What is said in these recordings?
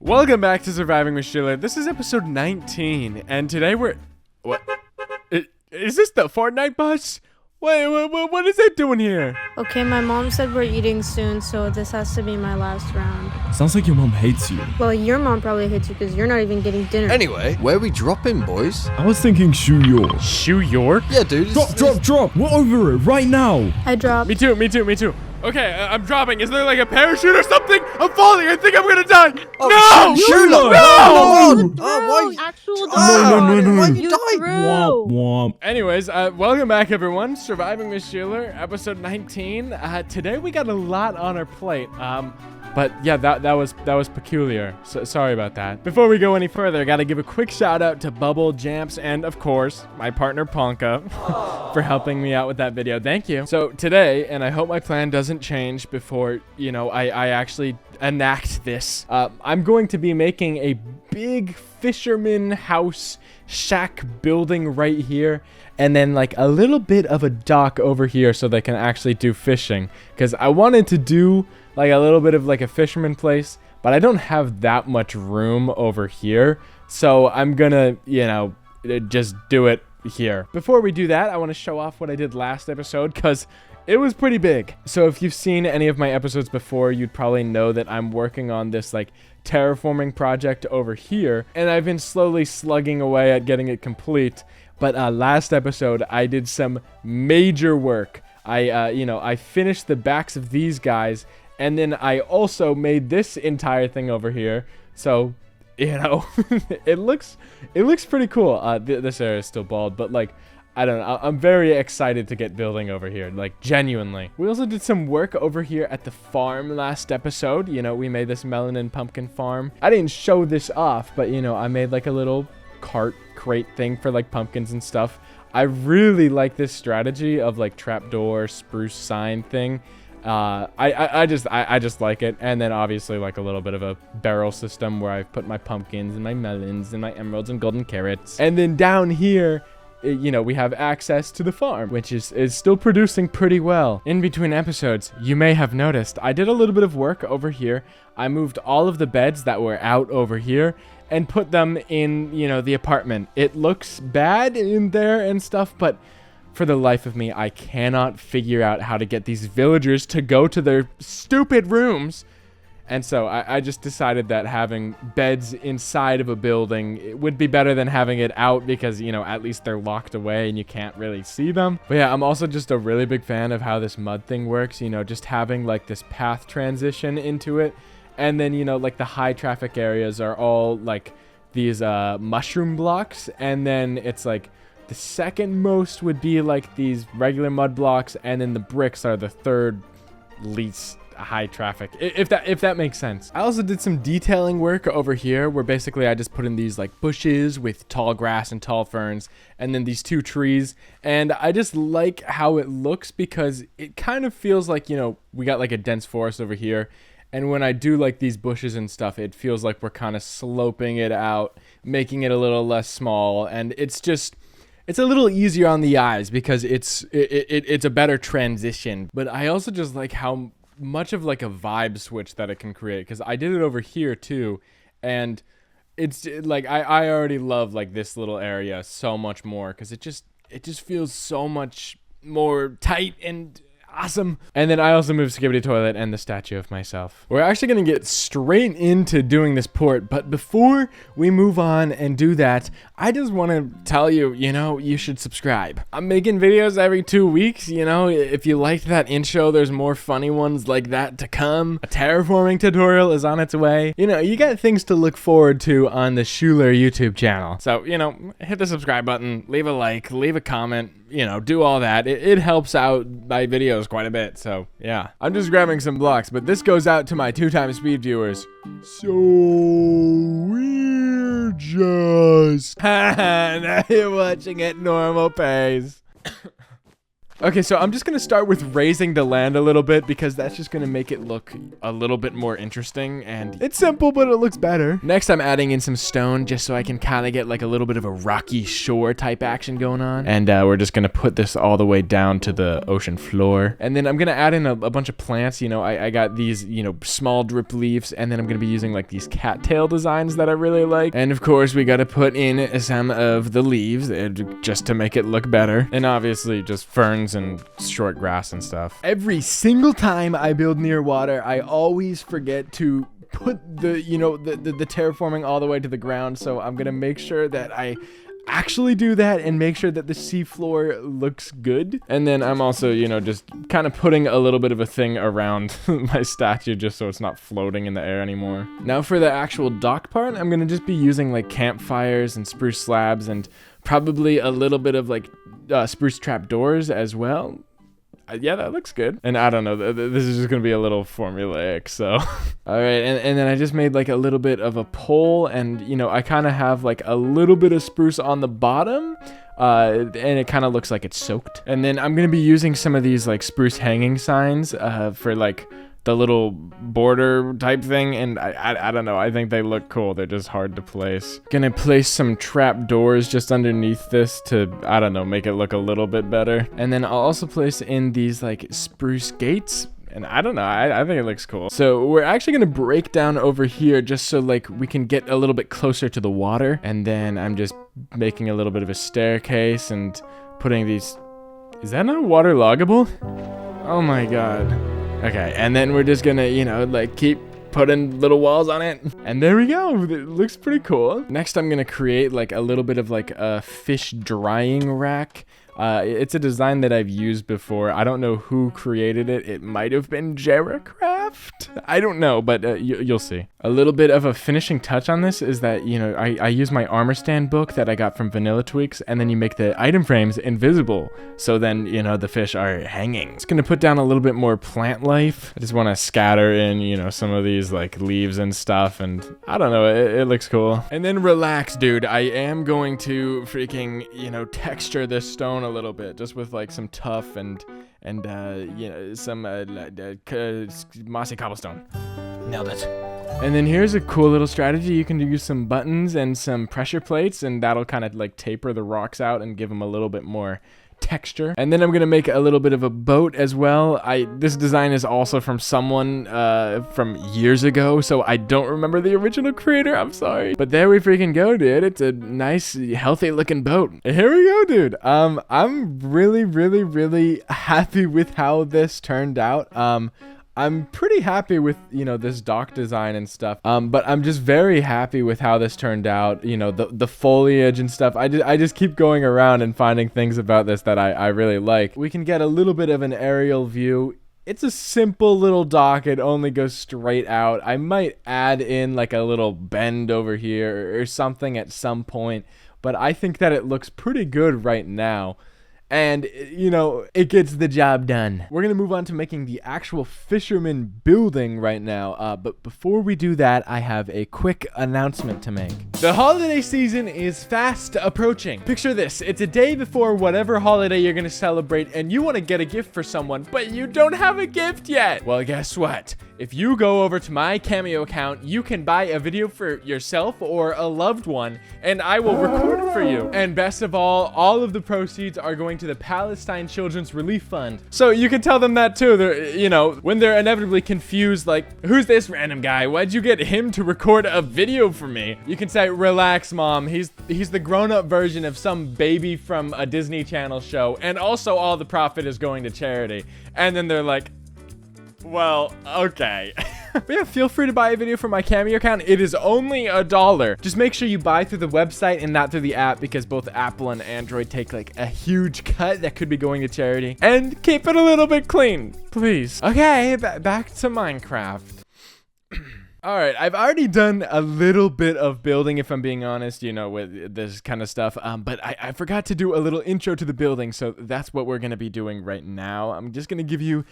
Welcome back to Surviving with Shoeler. This is episode 19, and today we're... What? Is this the Fortnite bus? What is it doing here? Okay, my mom said we're eating soon, so this has to be my last round. Sounds like your mom hates you. Well, your mom probably hates you because you're not even getting dinner. Anyway, where are we dropping, boys? I was thinking Shoeler. Shoe York? Yeah, dude. Drop! We're over it right now. I dropped. Me too. Okay, I'm dropping. Is there like a parachute or something? I'm falling. I think I'm gonna die. No! Shoeler! No! Why? Actual No. Why you You died? threw. Womp womp. Anyways, welcome back, everyone. Surviving with Shoeler, episode 19. Today we got a lot on our plate. But yeah, that was peculiar. So sorry about that. Before we go any further, I gotta give a quick shout out to Bubble, Jamps, and of course, my partner Panka for helping me out with that video. Thank you. So today, and I hope my plan doesn't change before, I actually enact this. I'm going to be making a big fisherman house shack building right here, and then like a little bit of a dock over here so they can actually do fishing, because I wanted to do like a little bit of like a fisherman place, but I don't have that much room over here, so I'm gonna just do it here. Before we do that, I want to show off what I did last episode, because it was pretty big. So if you've seen any of my episodes before, you'd probably know that I'm working on this like terraforming project over here, and I've been slowly slugging away at getting it complete. But last episode I did some major work. I finished the backs of these guys, and then I also made this entire thing over here. So it looks pretty cool. This area is still bald, but like, I don't know. I'm very excited to get building over here, like genuinely. We also did some work over here at the farm last episode. We made this melon and pumpkin farm. I didn't show this off, but I made like a little crate thing for like pumpkins and stuff. I really like this strategy of like trapdoor spruce sign thing. I just like it. And then obviously like a little bit of a barrel system where I've put my pumpkins and my melons and my emeralds and golden carrots. And then down here, we have access to the farm, which is still producing pretty well. In between episodes, you may have noticed I did a little bit of work over here. I moved all of the beds that were out over here and put them in, the apartment. It looks bad in there and stuff, but for the life of me, I cannot figure out how to get these villagers to go to their stupid rooms. And so I just decided that having beds inside of a building would be better than having it out, because, at least they're locked away and you can't really see them. But yeah, I'm also just a really big fan of how this mud thing works, just having like this path transition into it. And then, like the high traffic areas are all like these mushroom blocks. And then it's like the second most would be like these regular mud blocks. And then the bricks are the third least high traffic, if that makes sense. I also did some detailing work over here where basically I just put in these like bushes with tall grass and tall ferns, and then these two trees, and I just like how it looks because it kind of feels like, we got like a dense forest over here, and when I do like these bushes and stuff, it feels like we're kind of sloping it out, making it a little less small, and it's a little easier on the eyes because it's a better transition. But I also just like how much of like a vibe switch that it can create, because I did it over here too, and it's like I already love like this little area so much more because it just feels so much more tight and awesome. And then I also moved Skibbity Toilet and the statue of myself. We're actually going to get straight into doing this port, but before we move on and do that, I just want to tell you, you should subscribe. I'm making videos every 2 weeks, if you liked that intro, there's more funny ones like that to come. A terraforming tutorial is on its way. You got things to look forward to on the Shoeler YouTube channel. So, hit the subscribe button, leave a like, leave a comment, do all that. It helps out my videos quite a bit. So yeah, I'm just grabbing some blocks, but this goes out to my 2x speed viewers. So we're just now you're watching at normal pace. Okay, so I'm just gonna start with raising the land a little bit because that's just gonna make it look a little bit more interesting, and it's simple, but it looks better. Next, I'm adding in some stone just so I can kind of get like a little bit of a rocky shore type action going on. And we're just gonna put this all the way down to the ocean floor. And then I'm gonna add in a bunch of plants. You know, I got these, you know, small drip leaves, and then I'm gonna be using like these cattail designs that I really like. And of course, we gotta put in some of the leaves just to make it look better. And obviously just ferns and short grass and stuff. Every single time I build near water, I always forget to put the, you know, the terraforming all the way to the ground. So I'm gonna make sure that I actually do that and make sure that the seafloor looks good. And then I'm also, you know, just kind of putting a little bit of a thing around my statue just so it's not floating in the air anymore. Now for the actual dock part, I'm gonna just be using like campfires and spruce slabs and probably a little bit of like spruce trap doors as well. Yeah, that looks good. And I don't know, this is just gonna be a little formulaic, so. All right, and then I just made like a little bit of a pole, and you know, I kind of have like a little bit of spruce on the bottom, and it kind of looks like it's soaked. And then I'm gonna be using some of these like spruce hanging signs for like the little border type thing, and I don't know, I think they look cool. They're just hard to place. Gonna place some trap doors just underneath this to, I don't know, make it look a little bit better. And then I'll also place in these like spruce gates, and I don't know, I think it looks cool. So we're actually gonna break down over here just so like we can get a little bit closer to the water. And then I'm just making a little bit of a staircase and putting these, is that not waterloggable? Oh my God. Okay, and then we're just gonna, you know, like keep putting little walls on it. And there we go. It looks pretty cool. Next, I'm gonna create like a little bit of like a fish drying rack. It's a design that I've used before. I don't know who created it. It might have been Jaracraft. I don't know, but you'll see. A little bit of a finishing touch on this is that, you know, I use my armor stand book that I got from Vanilla Tweaks, and then you make the item frames invisible. So then, you know, the fish are hanging. It's gonna put down a little bit more plant life. I just wanna scatter in, you know, some of these like leaves and stuff, and I don't know, it looks cool. And then relax, dude. I am going to freaking, you know, texture this stone a little bit, just with like some tuff and you know, some mossy cobblestone. Nailed it. And then here's a cool little strategy. You can use some buttons and some pressure plates, and that'll kind of like taper the rocks out and give them a little bit more texture. And then I'm gonna make a little bit of a boat as well. This design is also from someone from years ago, so I don't remember the original creator. I'm sorry, but there we freaking go, dude. It's a nice, healthy looking boat. Here we go, dude. I'm really happy with how this turned out. I'm pretty happy with, you know, this dock design and stuff. But I'm just very happy with how this turned out. You know, the foliage and stuff. I just keep going around and finding things about this that I really like. We can get a little bit of an aerial view. It's a simple little dock. It only goes straight out. I might add in like a little bend over here or something at some point, but I think that it looks pretty good right now. And, you know, it gets the job done. We're going to move on to making the actual Fisherman building right now. But before we do that, I have a quick announcement to make. The holiday season is fast approaching. Picture this. It's a day before whatever holiday you're going to celebrate, and you want to get a gift for someone, but you don't have a gift yet. Well, guess what? If you go over to my Cameo account, you can buy a video for yourself or a loved one, and I will record it for you. And best of all of the proceeds are going to the Palestine Children's Relief Fund. So you can tell them that too. They're, you know, when they're inevitably confused, like, who's this random guy? Why'd you get him to record a video for me? You can say, relax, mom. He's the grown-up version of some baby from a Disney Channel show, and also all the profit is going to charity. And then they're like, well, okay. But yeah, feel free to buy a video from my Cameo account. It is only $1. Just make sure you buy through the website and not through the app, because both Apple and Android take like a huge cut that could be going to charity. And keep it a little bit clean, please. Okay, back to Minecraft. All right, I've already done a little bit of building, if I'm being honest, you know, with this kind of stuff. But I forgot to do a little intro to the building, so that's what we're going to be doing right now. I'm just going to give you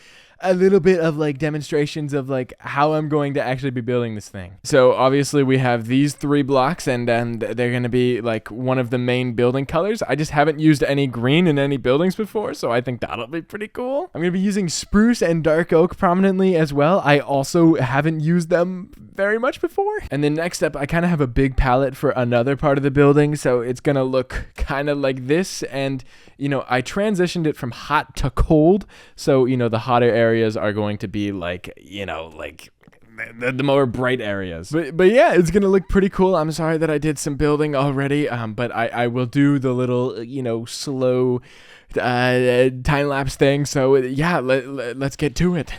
a little bit of like demonstrations of like how I'm going to actually be building this thing. So obviously we have these 3 blocks, and they're going to be like one of the main building colors. I just haven't used any green in any buildings before, so I think that'll be pretty cool. I'm going to be using spruce and dark oak prominently as well. I also haven't used them very much before. And then next up, I kind of have a big palette for another part of the building, so it's going to look kind of like this. And I transitioned it from hot to cold, so the hotter areas are going to be like the more bright areas. But yeah, it's gonna look pretty cool. I'm sorry that I did some building already, but I will do the little slow time lapse thing. So yeah, let's get to it.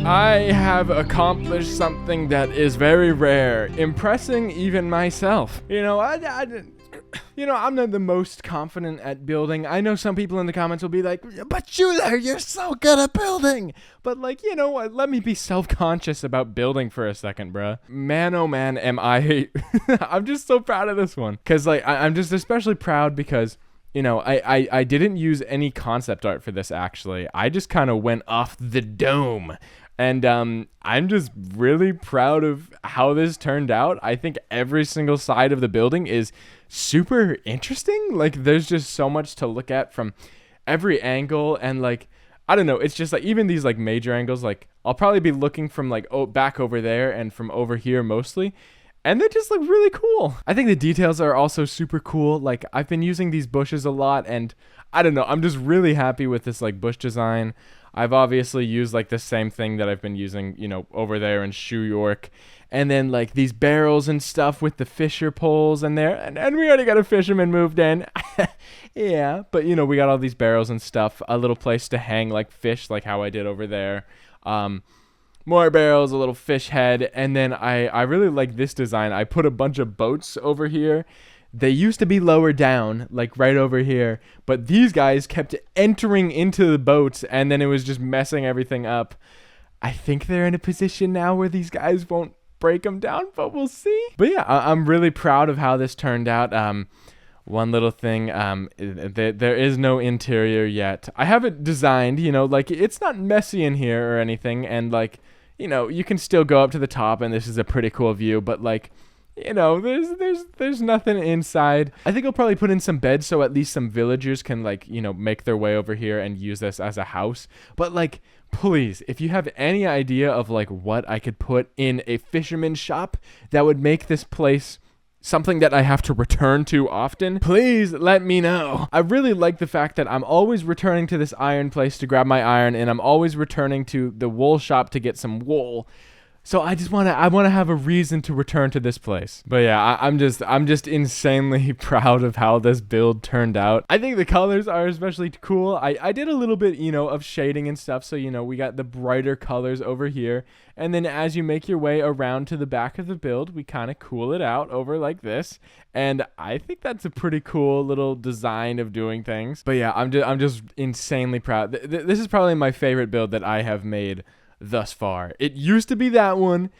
I have accomplished something that is very rare, impressing even myself. I'm not the most confident at building. I know some people in the comments will be like, but Shoeler, you're so good at building. But you know what? Let me be self-conscious about building for a second, bruh. Man, oh man, am I... I'm just so proud of this one. Because I'm just especially proud because... I didn't use any concept art for this, actually. I just kind of went off the dome. And I'm just really proud of how this turned out. I think every single side of the building is super interesting. There's just so much to look at from every angle. And I don't know, it's just even these major angles, I'll probably be looking from back over there and from over here mostly. And they just look really cool. I think the details are also super cool. I've been using these bushes a lot, and I don't know, I'm just really happy with this bush design. I've obviously used the same thing that I've been using, over there in Shoe York. And then these barrels and stuff with the fisher poles in there. And we already got a fisherman moved in. Yeah, but we got all these barrels and stuff. A little place to hang fish, how I did over there. More barrels, a little fish head, and then I really like this design. I put a bunch of boats over here. They used to be lower down, right over here, but these guys kept entering into the boats, and then it was just messing everything up. I think they're in a position now where these guys won't break them down, but we'll see. But yeah, I'm really proud of how this turned out. One little thing, there is no interior yet. I have it designed, it's not messy in here or anything, and you can still go up to the top, and this is a pretty cool view, but there's nothing inside. I think I'll probably put in some beds so at least some villagers can make their way over here and use this as a house. But please, if you have any idea of what I could put in a fisherman shop that would make this place something that I have to return to often, please let me know. I really like the fact that I'm always returning to this iron place to grab my iron, and I'm always returning to the wool shop to get some wool. So I want to have a reason to return to this place. But yeah, I'm just insanely proud of how this build turned out. I think the colors are especially cool. I did a little bit, of shading and stuff. So, we got the brighter colors over here. And then as you make your way around to the back of the build, we kind of cool it out over like this. And I think that's a pretty cool little design of doing things. But yeah, I'm just insanely proud. This is probably my favorite build that I have made thus far. It used to be that one,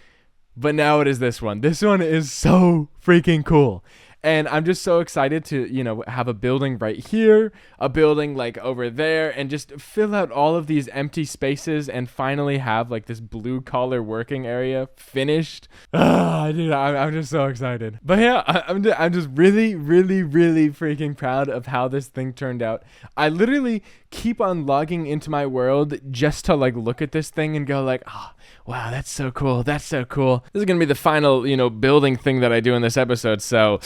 but now it is this one. This one is so freaking cool. And I'm just so excited to, have a building right here, a building over there, and just fill out all of these empty spaces and finally have this blue collar working area finished. Dude, I'm just so excited. But yeah, I'm just really, really, really freaking proud of how this thing turned out. I literally keep on logging into my world just to look at this thing and go oh, wow, that's so cool. That's so cool. This is going to be the final, building thing that I do in this episode. So,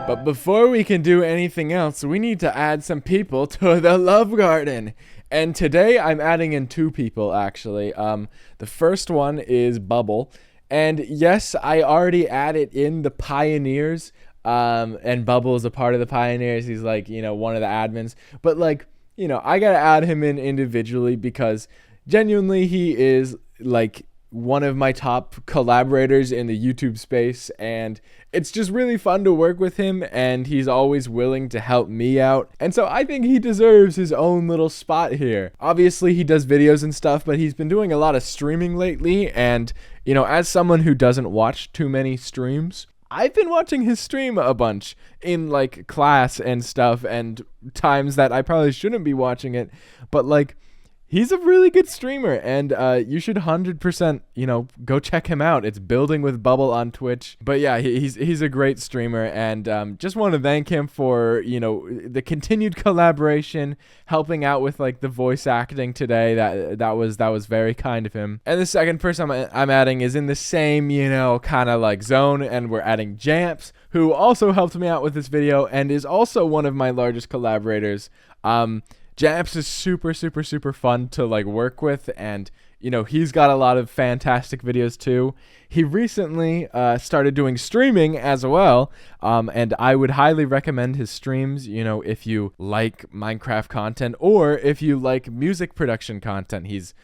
but before we can do anything else, we need to add some people to the love garden. And today I'm adding in 2 people, actually. The first one is Bubble. And yes, I already added in the Pioneers. And Bubble is a part of the Pioneers. He's one of the admins. But I got to add him in individually because genuinely, he is like one of my top collaborators in the YouTube space, and it's just really fun to work with him, and he's always willing to help me out. And so I think he deserves his own little spot here. Obviously, he does videos and stuff, but he's been doing a lot of streaming lately, and as someone who doesn't watch too many streams, I've been watching his stream a bunch in like class and stuff, and times that I probably shouldn't be watching it, but like, he's a really good streamer, and you should 100%, go check him out. It's Building with Bubble on Twitch. But yeah, he's a great streamer, and just want to thank him for, the continued collaboration, helping out with like the voice acting today. That was very kind of him. And the second person I'm adding is in the same, kind of like zone, and we're adding Jamps, who also helped me out with this video and is also one of my largest collaborators. Jamps is super, super, super fun to like work with, and he's got a lot of fantastic videos too. He recently started doing streaming as well, and I would highly recommend his streams, if you like Minecraft content or if you like music production content. He's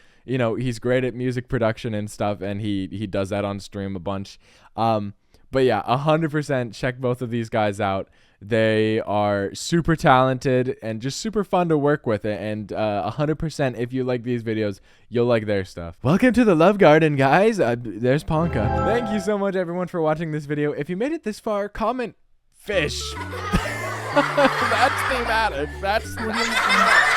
great at music production and stuff, and he does that on stream a bunch. But yeah, 100% check both of these guys out. They are super talented and just super fun to work with, and 100% if you like these videos, you'll like their stuff. Welcome to the Love Garden, guys. There's Panka. Thank you so much, everyone, for watching this video. If you made it this far, comment fish. That's thematic. That's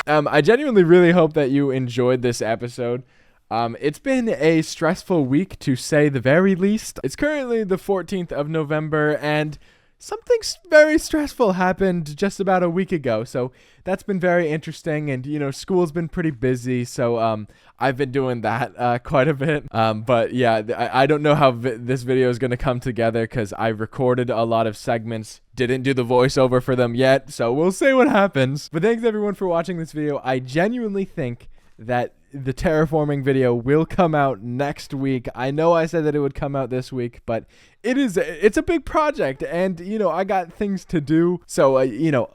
I genuinely really hope that you enjoyed this episode. It's been a stressful week, to say the very least. It's currently the 14th of November, and something very stressful happened just about a week ago, so that's been very interesting, and, school's been pretty busy, so, I've been doing that, quite a bit, but yeah, I don't know how this video is going to come together, because I recorded a lot of segments, didn't do the voiceover for them yet, so we'll see what happens. But thanks everyone for watching this video. I genuinely think that the terraforming video will come out next week. I know I said that it would come out this week, but it's a big project, and I got things to do, so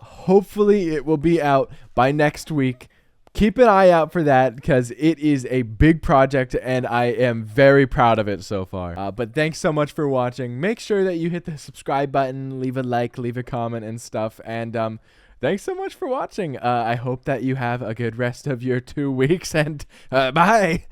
hopefully it will be out by next week. Keep an eye out for that, because it is a big project, and I am very proud of it so far. But thanks so much for watching. Make sure that you hit the subscribe button, leave a like, leave a comment and stuff, and thanks so much for watching. I hope that you have a good rest of your 2 weeks, and bye.